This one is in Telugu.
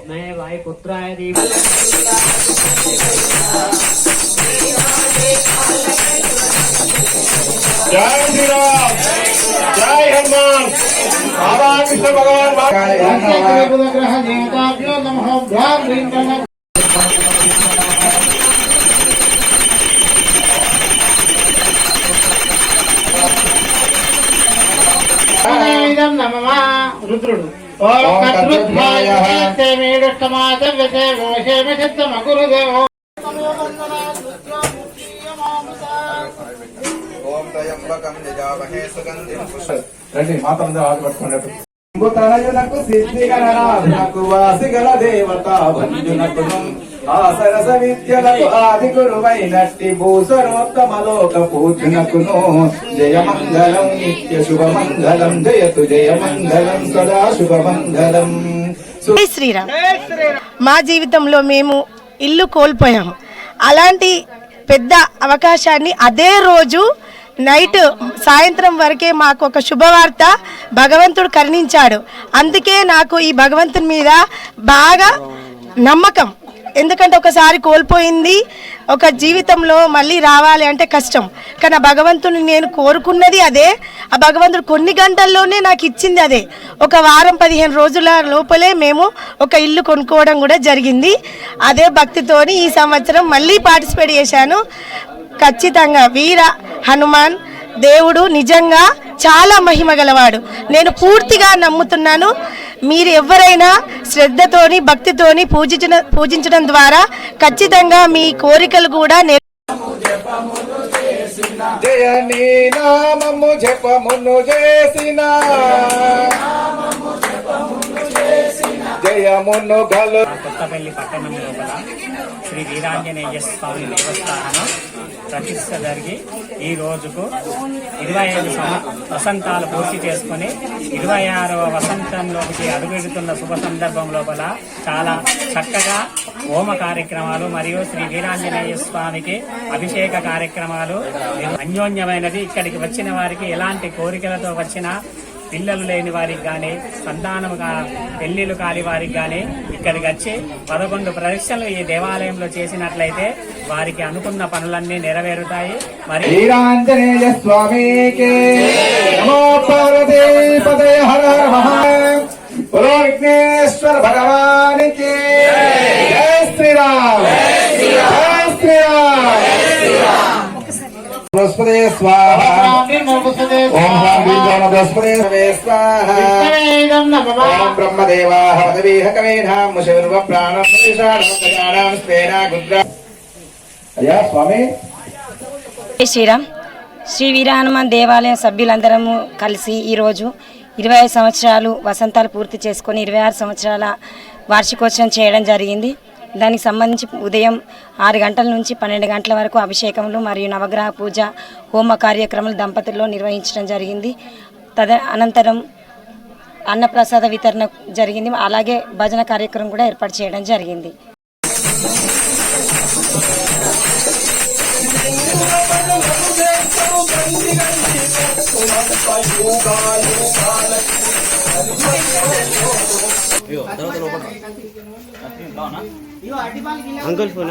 नये वायुपुत्राय जय श्री राम, जय हनुमान। बाबा कृष्ण भगवान रुद्रुడు సిద్ధిగల దేవత వంజునకును ఆసరస విద్యలకు ఆది గురువైనట్టి భూసర్వోత్తమలోక పూజనకును జయమంగళం నిత్య శుభమంగళం జయతు జయమంగళం సదా శుభమంగళం. శ్రీరామ్. మా జీవితంలో మేము ఇల్లు కోల్పోయాము. అలాంటి పెద్ద అవకాశాన్ని అదే రోజు నైట్ సాయంత్రం వరకే మాకు ఒక శుభవార్త భగవంతుడు కరుణించాడు. అందుకే నాకు ఈ భగవంతుని మీద బాగా నమ్మకం. ఎందుకంటే ఒకసారి కోల్పోయింది ఒక జీవితంలో మళ్ళీ రావాలి అంటే కష్టం. కానీ ఆ భగవంతుని నేను కోరుకున్నది అదే. ఆ భగవంతుడు కొన్ని గంటల్లోనే నాకు ఇచ్చింది అదే. ఒక వారం 15 రోజుల లోపలే మేము ఒక ఇల్లు కొనుక్కోవడం కూడా జరిగింది. అదే భక్తితోని ఈ సంవత్సరం మళ్ళీ పార్టిసిపేట్ చేశాను. ఖచ్చితంగా వీర హనుమాన్ దేవుడు నిజంగా చాలా మహిమ గలవాడు. నేను పూర్తిగా నమ్ముతున్నాను. మీరు ఎవరైనా శ్రద్ధతోని భక్తితోని పూజించడం ద్వారా ఖచ్చితంగా మీ కోరికలు కూడా కొత్తపల్లి పట్టణం లోపల శ్రీ వీరాంజనేయ స్వామి దేవస్థానం ప్రతిష్ట జరిగి ఈ రోజుకు 25 వసంతాలు పూర్తి చేసుకుని 26వ వసంతంలోకి అడుగుపెడుతున్న శుభ సందర్భం లోపల చాలా చక్కగా హోమ కార్యక్రమాలు మరియు శ్రీ వీరాంజనేయ స్వామికి అభిషేక కార్యక్రమాలు అన్యోన్యమైనది. ఇక్కడికి వచ్చిన వారికి ఎలాంటి కోరికలతో వచ్చినా పిల్లలు లేని వారికి కానీ సంతానము పెళ్లిళ్ళు కాని వారికి కానీ ఇక్కడికి వచ్చి 11 ప్రదక్షిణలు ఈ దేవాలయంలో చేసినట్లయితే వారికి అనుకున్న పనులన్నీ నెరవేరుతాయి. మరి వీరాంజనేయ స్వామికి నమో పార్వతీపతే హర హర మహాదేవ విఘ్నేశ్వర భగవానికి జై శ్రీరామ్, జై శ్రీరామ్. బృహస్పతే స్వాహ, ఓం బృహస్పతే స్వాహ, ఓం బ్రహ్మదేవాః పదవీః కవేనాం ముశర్వ ప్రాణం ప్రతిషాఢం స్వేనా గుద్ర. అయ్యా స్వామి. జై శ్రీరామ్. శ్రీ వీర హనుమాన్ దేవాలయం సభ్యులందరము కలిసి ఈరోజు 25 సంవత్సరాలు వసంతాలు పూర్తి చేసుకొని 26 సంవత్సరాల వార్షికోత్సవం చేయడం జరిగింది. దానికి సంబంధించి ఉదయం 6 గంటల నుంచి 12 గంటల వరకు అభిషేకములు మరియు నవగ్రహ పూజ హోమ కార్యక్రమాలు దంపతుల్లో నిర్వహించడం జరిగింది. అనంతరం అన్నప్రసాద వితరణ జరిగింది. అలాగే భజన కార్యక్రమం కూడా ఏర్పాటు చేయడం జరిగింది. Uncle phone